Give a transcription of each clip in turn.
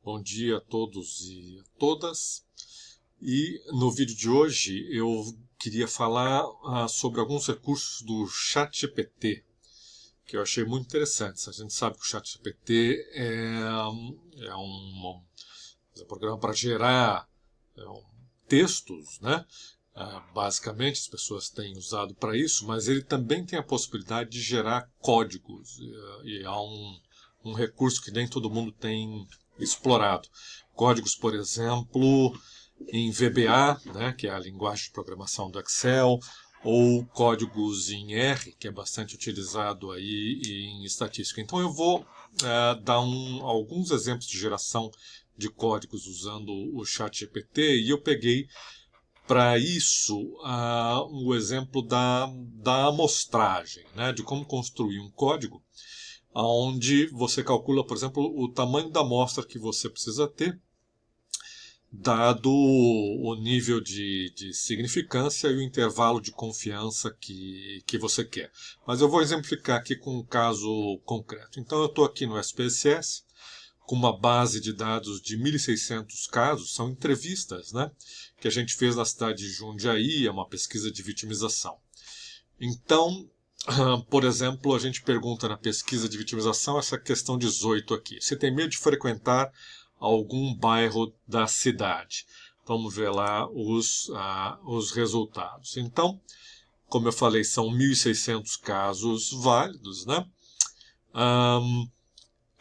Bom dia a todos e a todas. E no vídeo de hoje eu queria falar sobre alguns recursos do ChatGPT, que eu achei muito interessantes. A gente sabe que o ChatGPT é um programa para gerar textos, né? Basicamente as pessoas têm usado para isso, mas ele também tem a possibilidade de gerar códigos. E há um recurso que nem todo mundo tem explorado. Códigos, por exemplo, em VBA, né, que é a linguagem de programação do Excel, ou códigos em R, que é bastante utilizado aí em estatística. Então eu vou dar alguns exemplos de geração de códigos usando o ChatGPT, e eu peguei para isso o exemplo da amostragem, né, de como construir um código onde você calcula, por exemplo, o tamanho da amostra que você precisa ter, dado o nível de significância e o intervalo de confiança que você quer. Mas eu vou exemplificar aqui com um caso concreto. Então eu estou aqui no SPSS, com uma base de dados de 1.600 casos, são entrevistas, né, que a gente fez na cidade de Jundiaí, é uma pesquisa de vitimização. Então, por exemplo, a gente pergunta na pesquisa de vitimização essa questão 18 aqui. Você tem medo de frequentar algum bairro da cidade? Vamos ver lá os resultados. Então, como eu falei, são 1.600 casos válidos, né?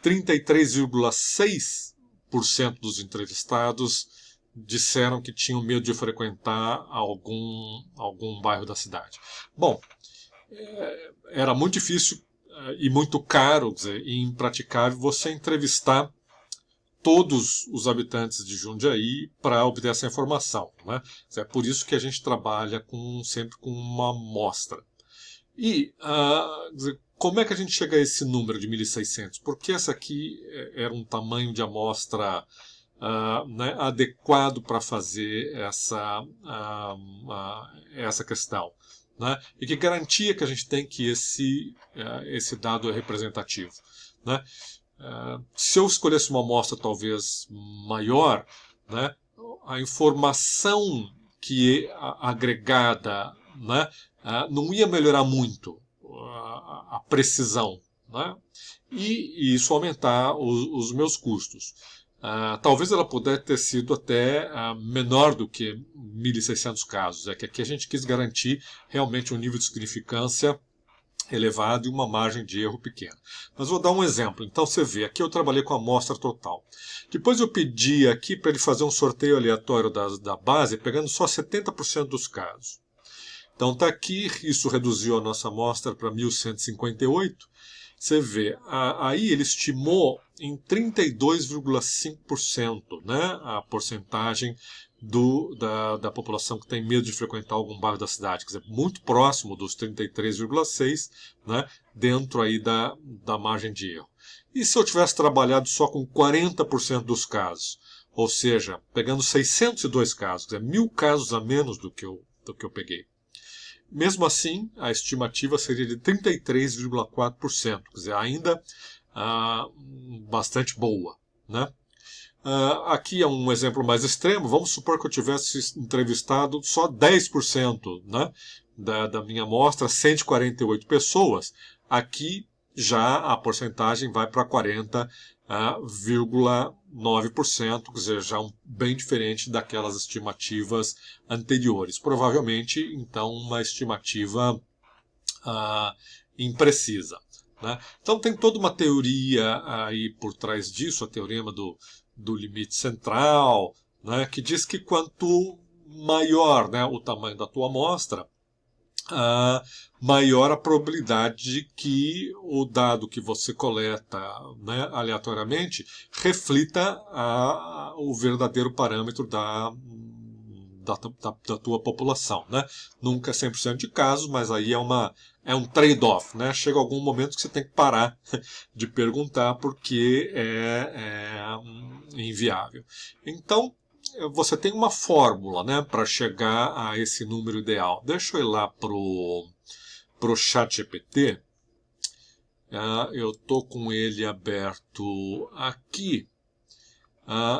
33,6% dos entrevistados disseram que tinham medo de frequentar algum bairro da cidade. Bom, era muito difícil e muito caro, quer dizer, e impraticável você entrevistar todos os habitantes de Jundiaí para obter essa informação, né? É por isso que a gente trabalha sempre com uma amostra. E como é que a gente chega a esse número de 1.600? Porque essa aqui era um tamanho de amostra né, adequado para fazer essa questão. Né? E que garantia que a gente tem que esse dado é representativo. Né? Se eu escolhesse uma amostra talvez maior, né, a informação que é agregada, né, não ia melhorar muito a precisão, né, e isso aumentar os meus custos. Talvez ela pudesse ter sido até menor do que 1.600 casos. É que aqui a gente quis garantir realmente um nível de significância elevado e uma margem de erro pequena. Mas vou dar um exemplo. Então você vê, aqui eu trabalhei com a amostra total. Depois eu pedi aqui para ele fazer um sorteio aleatório da base, pegando só 70% dos casos. Então está aqui, isso reduziu a nossa amostra para 1.158. Você vê, aí ele estimou em 32,5%, né, a porcentagem da população que tem medo de frequentar algum bairro da cidade, quer dizer, muito próximo dos 33,6%, né, dentro aí da margem de erro. E se eu tivesse trabalhado só com 40% dos casos, ou seja, pegando 602 casos, quer dizer, 1.000 casos a menos do que eu peguei. Mesmo assim, a estimativa seria de 33,4%, quer dizer, ainda bastante boa, né? Aqui é um exemplo mais extremo. Vamos supor que eu tivesse entrevistado só 10%, né, da minha amostra, 148 pessoas. Aqui já a porcentagem vai para 40,9%, quer dizer, já bem diferente daquelas estimativas anteriores. Provavelmente, então, uma estimativa imprecisa. Né? Então tem toda uma teoria aí por trás disso, a teorema do limite central, né, que diz que quanto maior, né, o tamanho da tua amostra, maior a probabilidade de que o dado que você coleta, né, aleatoriamente reflita o verdadeiro parâmetro da tua população. Né? Nunca é 100% de casos, mas aí é um trade-off. Né? Chega algum momento que você tem que parar de perguntar porque é inviável. Então, você tem uma fórmula, né, para chegar a esse número ideal. Deixa eu ir lá pro ChatGPT. Eu estou com ele aberto aqui.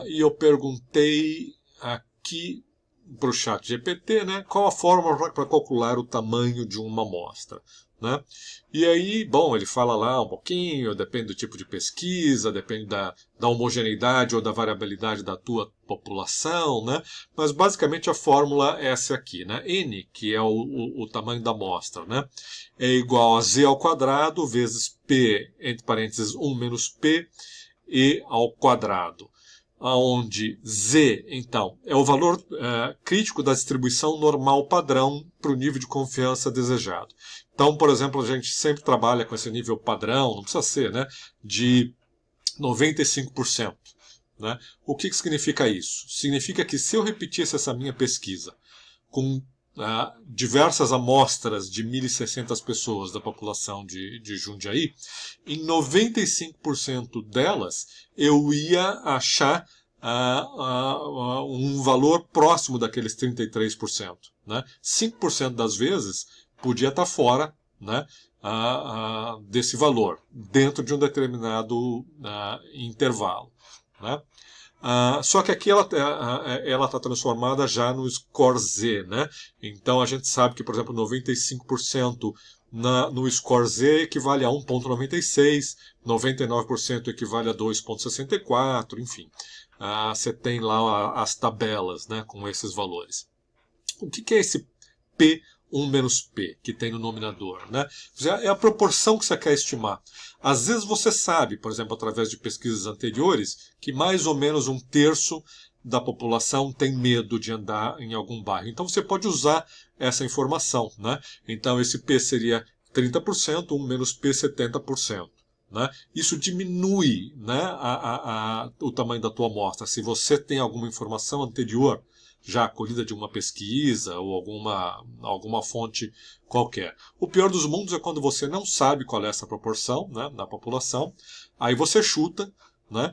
e eu perguntei aqui para o ChatGPT, né, qual a fórmula para calcular o tamanho de uma amostra. Né? E aí, bom, ele fala lá um pouquinho, depende do tipo de pesquisa, depende da homogeneidade ou da variabilidade da tua população, né? Mas basicamente a fórmula é essa aqui, né? N, que é o tamanho da amostra, né? É igual a z ao quadrado vezes p, entre parênteses, 1 menos p, e ao quadrado. Onde z, então, é o valor crítico da distribuição normal padrão para o nível de confiança desejado. Então, por exemplo, a gente sempre trabalha com esse nível padrão, não precisa ser, né, de 95%. Né? O que significa isso? Significa que se eu repetisse essa minha pesquisa com diversas amostras de 1.600 pessoas da população de Jundiaí, em 95% delas eu ia achar um valor próximo daqueles 33%. Né? 5% das vezes podia estar fora, né, desse valor, dentro de um determinado intervalo. Né? Só que aqui ela está transformada já no score Z, né? Então a gente sabe que, por exemplo, 95% no score Z equivale a 1,96, 99% equivale a 2,64, enfim. Você tem lá as tabelas, né, com esses valores. O que é esse P1 menos P que tem no nominador? Né? É a proporção que você quer estimar. Às vezes você sabe, por exemplo, através de pesquisas anteriores, que mais ou menos 1/3 da população tem medo de andar em algum bairro. Então você pode usar essa informação. Né? Então esse P seria 30%, 1 menos P 70%. Né? Isso diminui, né, o tamanho da tua amostra. Se você tem alguma informação anterior já colhida de uma pesquisa ou alguma fonte qualquer. O pior dos mundos é quando você não sabe qual é essa proporção, né, da população, aí você chuta, né,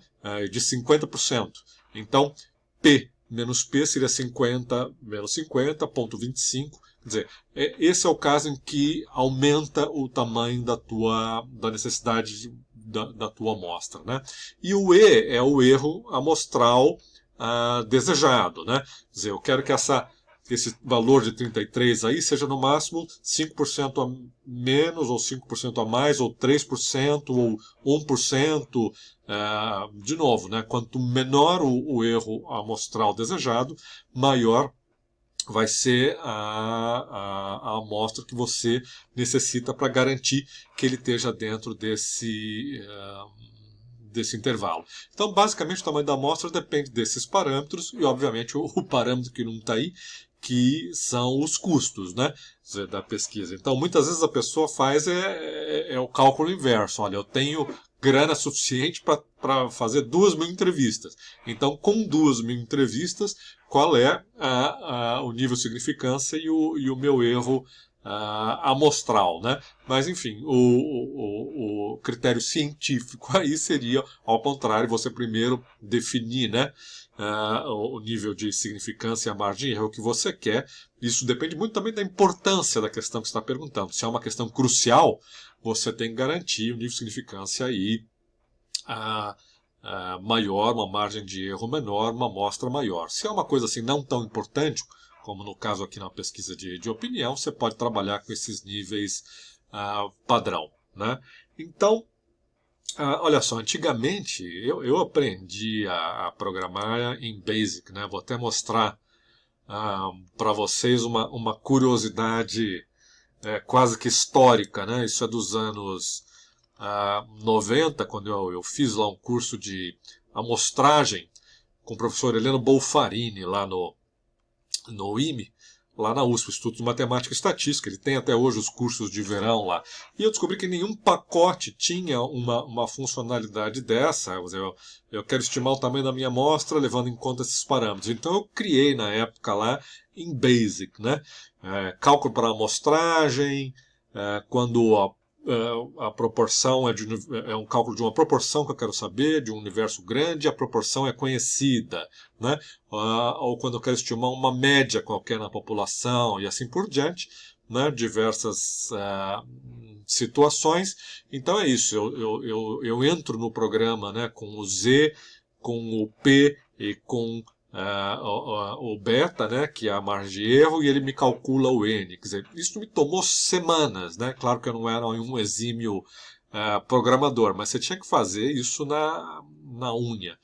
de 50%. Então, P menos P seria 50 menos 50, 0,25. Quer dizer, esse é o caso em que aumenta o tamanho da necessidade da tua amostra. Né? E o E é o erro amostral desejado. Né? Quer dizer, eu quero que esse valor de 33 aí seja no máximo 5% a menos, ou 5% a mais, ou 3%, ou 1%. De novo, né? Quanto menor o erro amostral desejado, maior vai ser a amostra que você necessita para garantir que ele esteja dentro desse intervalo. Então, basicamente, o tamanho da amostra depende desses parâmetros e, obviamente, o parâmetro que não está aí, que são os custos, né, da pesquisa. Então, muitas vezes a pessoa faz o cálculo inverso. Olha, eu tenho grana suficiente para fazer 2.000 entrevistas. Então, com 2.000 entrevistas, qual é o nível de significância e o meu erro amostral, né? Mas, enfim, o critério científico aí seria, ao contrário, você primeiro definir, né, o nível de significância e a margem de erro que você quer. Isso depende muito também da importância da questão que você está perguntando. Se é uma questão crucial, você tem que garantir um nível de significância aí maior, uma margem de erro menor, uma amostra maior. Se é uma coisa assim não tão importante, como no caso aqui na pesquisa de opinião, você pode trabalhar com esses níveis padrão. Né? Então, olha só, antigamente eu aprendi a programar em BASIC. Né? Vou até mostrar para vocês uma curiosidade quase que histórica. Né? Isso é dos anos 90, quando eu fiz lá um curso de amostragem com o professor Heleno Bolfarini lá no IME, lá na USP, Instituto de Matemática e Estatística. Ele tem até hoje os cursos de verão lá. E eu descobri que nenhum pacote tinha uma funcionalidade dessa. Eu quero estimar o tamanho da minha amostra levando em conta esses parâmetros. Então eu criei na época lá em BASIC, né? Cálculo para amostragem, quando a proporção é um cálculo de uma proporção que eu quero saber, de um universo grande, a proporção é conhecida, né? Ou quando eu quero estimar uma média qualquer na população e assim por diante, né? Diversas situações. Então é isso, eu entro no programa, né, com o Z, com o P e com o beta, né, que é a margem de erro, e ele me calcula o N. Quer dizer, isso me tomou semanas, né? Claro que eu não era um exímio programador, mas você tinha que fazer isso na unha.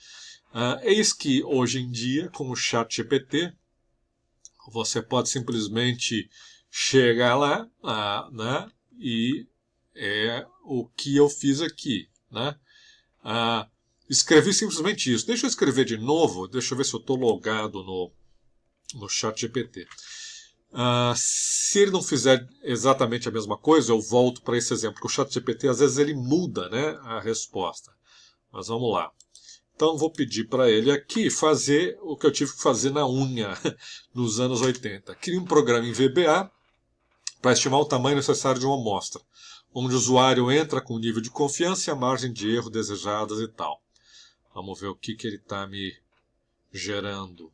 Eis que hoje em dia, com o ChatGPT, você pode simplesmente chegar lá, né, e é o que eu fiz aqui, né? Escrevi simplesmente isso. Deixa eu escrever de novo, deixa eu ver se eu estou logado no ChatGPT. Se ele não fizer exatamente a mesma coisa, eu volto para esse exemplo, porque o ChatGPT às vezes ele muda, né, a resposta. Mas vamos lá. Então vou pedir para ele aqui fazer o que eu tive que fazer na unha nos anos 80. Crie um programa em VBA para estimar o tamanho necessário de uma amostra, onde o usuário entra com o nível de confiança e a margem de erro desejadas e tal. Vamos ver o que ele está me gerando.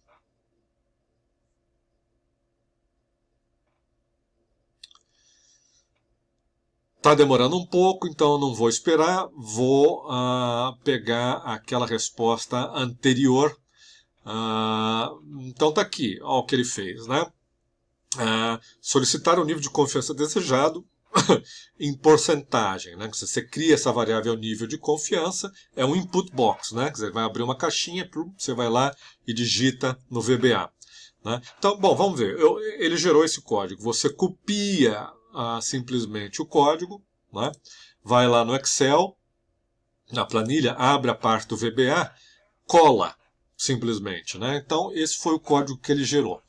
Está demorando um pouco, então eu não vou esperar. Vou pegar aquela resposta anterior. Então está aqui, olha o que ele fez, né? Solicitar o nível de confiança desejado em porcentagem, né? Você cria essa variável nível de confiança, é um input box, né? Quer dizer, vai abrir uma caixinha, você vai lá e digita no VBA. Né? Então, bom, vamos ver. Ele gerou esse código. Você copia simplesmente o código, né? Vai lá no Excel, na planilha, abre a parte do VBA, cola simplesmente. Né? Então, esse foi o código que ele gerou.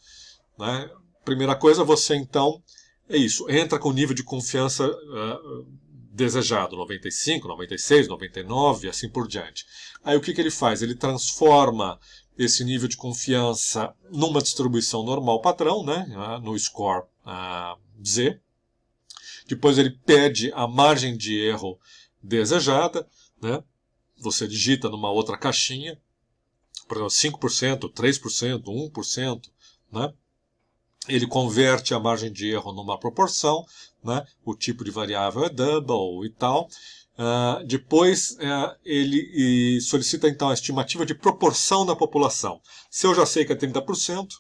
Né? Primeira coisa, você então, é isso, entra com o nível de confiança desejado, 95, 96, 99 e assim por diante. Aí o que ele faz? Ele transforma esse nível de confiança numa distribuição normal padrão, né, no score Z. Depois ele pede a margem de erro desejada, né, você digita numa outra caixinha, por exemplo, 5%, 3%, 1%, né? Ele converte a margem de erro numa proporção, né? O tipo de variável é double e tal. Depois ele solicita então a estimativa de proporção da população. Se eu já sei que é 30%,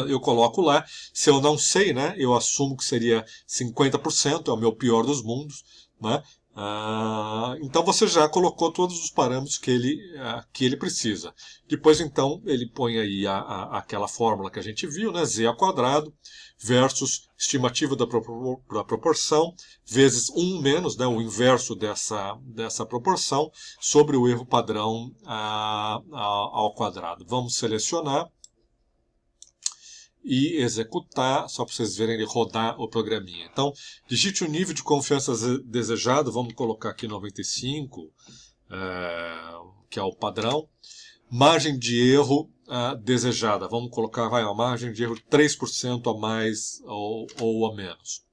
eu coloco lá. Se eu não sei, né, eu assumo que seria 50%, é o meu pior dos mundos, né? Então você já colocou todos os parâmetros que ele precisa. Depois então ele põe aí aquela fórmula que a gente viu, né, z² versus estimativa da proporção vezes 1 menos, né, o inverso dessa proporção sobre o erro padrão ao quadrado. Vamos selecionar e executar, só para vocês verem ele rodar o programinha. Então, digite o nível de confiança desejado, vamos colocar aqui 95, que é o padrão. Margem de erro desejada, vamos colocar a margem de erro 3% a mais ou a menos.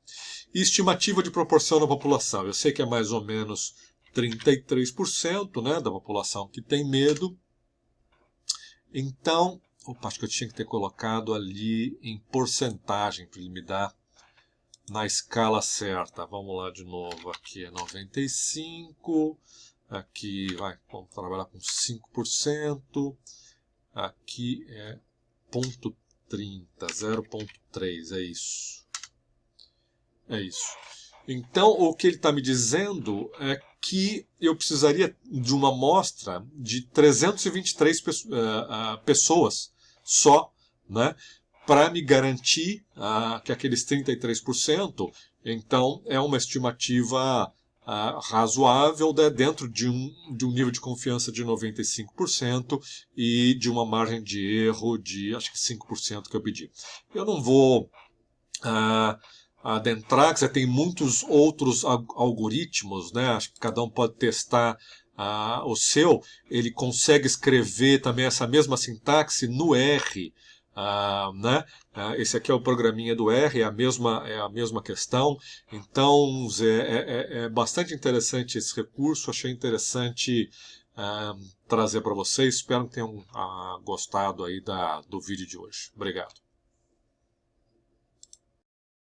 E estimativa de proporção da população, eu sei que é mais ou menos 33%, né, da população que tem medo. Então, acho que eu tinha que ter colocado ali em porcentagem para ele me dar na escala certa. Vamos lá de novo. Aqui é 95. Aqui vamos trabalhar com 5%. Aqui é 0,30, 0,3. É isso. É isso. Então, o que ele está me dizendo é que eu precisaria de uma amostra de 323 pessoas só, né, para me garantir que aqueles 33%, então, é uma estimativa razoável, né, dentro de um nível de confiança de 95% e de uma margem de erro de, acho que 5% que eu pedi. Eu não vou adentrar, que você tem muitos outros algoritmos, né? Acho que cada um pode testar o seu. Ele consegue escrever também essa mesma sintaxe no R, né? Esse aqui é o programinha do R, é a mesma questão. Então é bastante interessante esse recurso, achei interessante trazer para vocês. Espero que tenham gostado aí do vídeo de hoje. Obrigado.